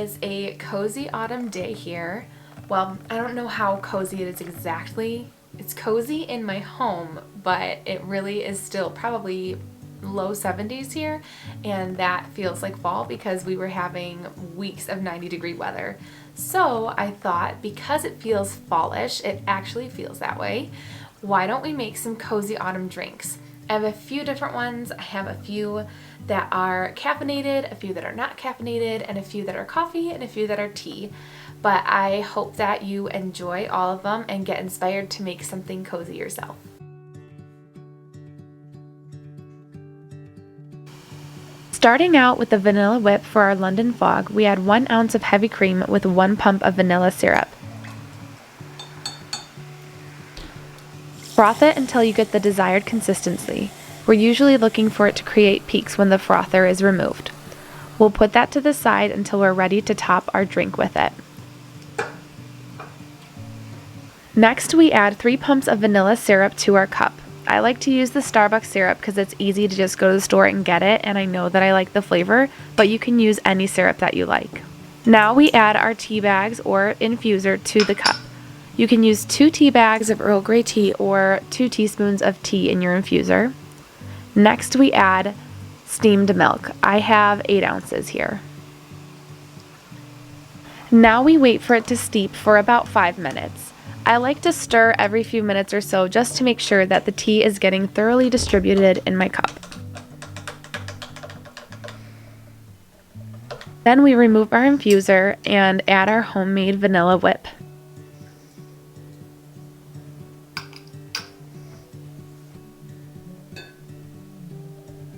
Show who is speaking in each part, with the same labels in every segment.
Speaker 1: is a cozy autumn day here. Well, I don't know how cozy it is exactly. It's cozy in my home, but it really is still probably low 70s here, and that feels like fall because we were having weeks of 90-degree weather. So I thought, because it feels fallish, it actually feels that way, why don't we make some cozy autumn drinks? I have a few different ones. I have a few that are caffeinated, a few that are not caffeinated, and a few that are coffee, and a few that are tea. But I hope that you enjoy all of them and get inspired to make something cozy yourself. Starting out with the vanilla whip for our London Fog, we add 1 ounce of heavy cream with 1 pump of vanilla syrup. Froth it until you get the desired consistency. We're usually looking for it to create peaks when the frother is removed. We'll put that to the side until we're ready to top our drink with it. Next, we add 3 pumps of vanilla syrup to our cup. I like to use the Starbucks syrup because it's easy to just go to the store and get it, and I know that I like the flavor, but you can use any syrup that you like. Now we add our tea bags or infuser to the cup. You can use 2 tea bags of Earl Grey tea or 2 teaspoons of tea in your infuser. Next we add steamed milk. I have 8 ounces here. Now we wait for it to steep for about 5 minutes. I like to stir every few minutes or so just to make sure that the tea is getting thoroughly distributed in my cup. Then we remove our infuser and add our homemade vanilla whip.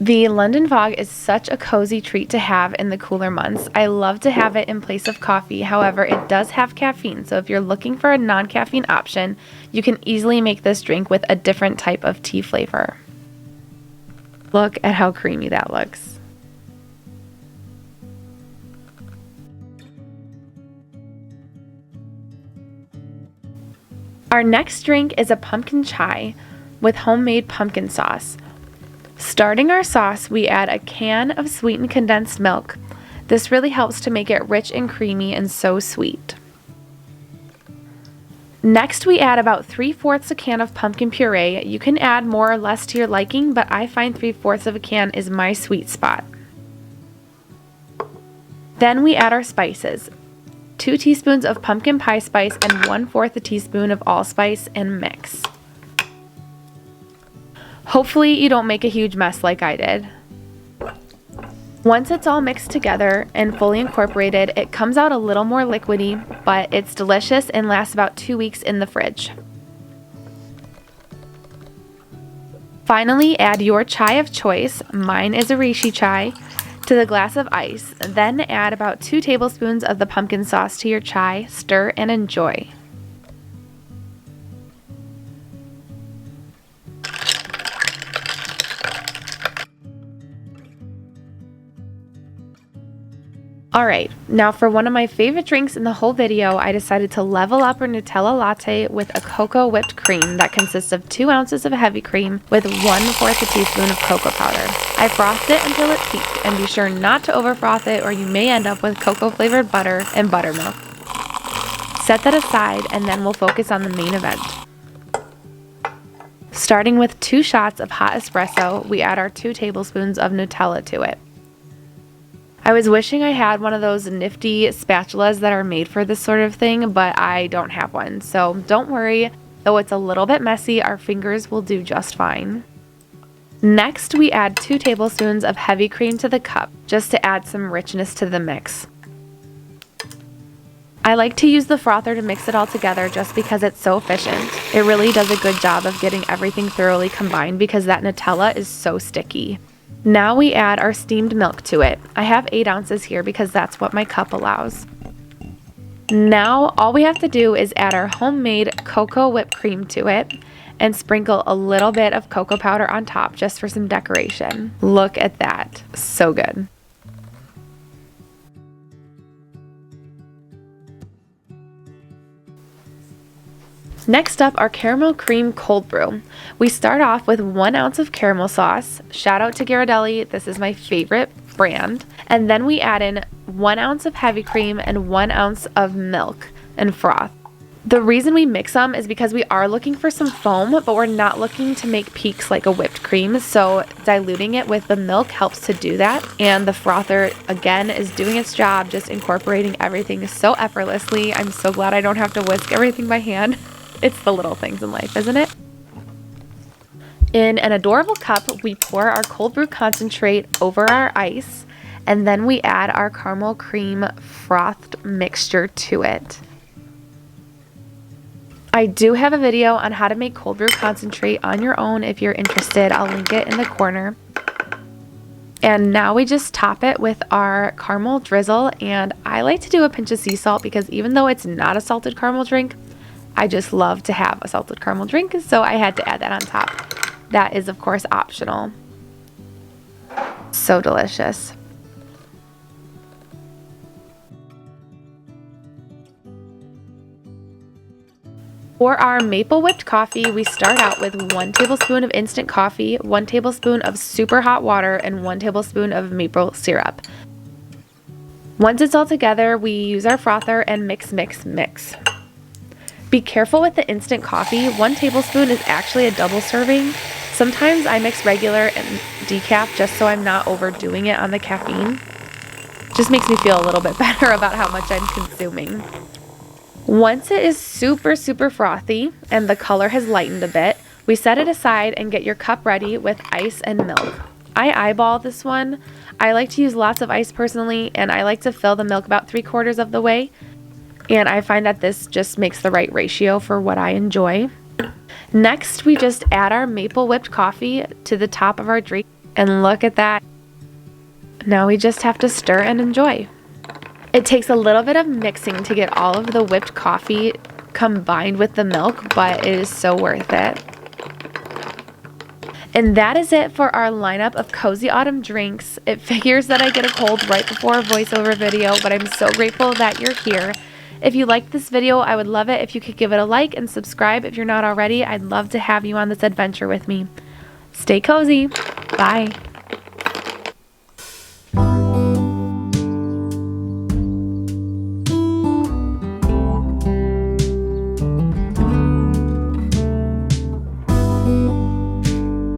Speaker 1: The London Fog is such a cozy treat to have in the cooler months. I love to have it in place of coffee. However, it does have caffeine, so if you're looking for a non-caffeine option, you can easily make this drink with a different type of tea flavor. Look at how creamy that looks. Our next drink is a pumpkin chai with homemade pumpkin sauce. Starting our sauce, we add a can of sweetened condensed milk. This really helps to make it rich and creamy and so sweet. Next, we add about 3/4 a can of pumpkin puree. You can add more or less to your liking, but I find 3/4 of a can is my sweet spot. Then we add our spices. 2 teaspoons of pumpkin pie spice and 1/4 a teaspoon of allspice, and mix. Hopefully you don't make a huge mess like I did. Once it's all mixed together and fully incorporated, it comes out a little more liquidy, but it's delicious and lasts about 2 weeks in the fridge. Finally, add your chai of choice, mine is a reishi chai, to the glass of ice. Then add about 2 tablespoons of the pumpkin sauce to your chai, stir and enjoy. Alright, now for one of my favorite drinks in the whole video, I decided to level up our Nutella Latte with a cocoa whipped cream that consists of 2 ounces of heavy cream with 1/4 a teaspoon of cocoa powder. I frothed it until it peaked, and be sure not to over froth it or you may end up with cocoa flavored butter and buttermilk. Set that aside and then we'll focus on the main event. Starting with 2 shots of hot espresso, we add our 2 tablespoons of Nutella to it. I was wishing I had one of those nifty spatulas that are made for this sort of thing, but I don't have one, so don't worry. Though it's a little bit messy, our fingers will do just fine. Next, we add 2 tablespoons of heavy cream to the cup, just to add some richness to the mix. I like to use the frother to mix it all together just because it's so efficient. It really does a good job of getting everything thoroughly combined because that Nutella is so sticky. Now we add our steamed milk to it. I have 8 ounces here because that's what my cup allows. Now all we have to do is add our homemade cocoa whipped cream to it and sprinkle a little bit of cocoa powder on top just for some decoration. Look at that, so good. Next up, our caramel cream cold brew. We start off with 1 ounce of caramel sauce. Shout out to Ghirardelli, this is my favorite brand. And then we add in 1 ounce of heavy cream and 1 ounce of milk and froth. The reason we mix them is because we are looking for some foam, but we're not looking to make peaks like a whipped cream, so diluting it with the milk helps to do that. And the frother, again, is doing its job, just incorporating everything so effortlessly. I'm so glad I don't have to whisk everything by hand. It's the little things in life, isn't it? In an adorable cup, we pour our cold brew concentrate over our ice, and then we add our caramel cream frothed mixture to it. I do have a video on how to make cold brew concentrate on your own if you're interested. I'll link it in the corner. And now we just top it with our caramel drizzle, and I like to do a pinch of sea salt because even though it's not a salted caramel drink, I just love to have a salted caramel drink, so I had to add that on top. That is, of course, optional. So delicious. For our maple whipped coffee, we start out with 1 tablespoon of instant coffee, 1 tablespoon of super hot water, and 1 tablespoon of maple syrup. Once it's all together, we use our frother and mix. Be careful with the instant coffee. 1 tablespoon is actually a double serving. Sometimes I mix regular and decaf just so I'm not overdoing it on the caffeine. Just makes me feel a little bit better about how much I'm consuming. Once it is super frothy and the color has lightened a bit, we set it aside and get your cup ready with ice and milk. I eyeball this one. I like to use lots of ice personally, and I like to fill the milk about 3/4 of the way. And I find that this just makes the right ratio for what I enjoy. Next, we just add our maple whipped coffee to the top of our drink, and look at that. Now we just have to stir and enjoy. It takes a little bit of mixing to get all of the whipped coffee combined with the milk, but it is so worth it. And that is it for our lineup of cozy autumn drinks. It figures that I get a cold right before a voiceover video, but I'm so grateful that you're here. If you liked this video, I would love it if you could give it a like and subscribe if you're not already. I'd love to have you on this adventure with me. Stay cozy. Bye.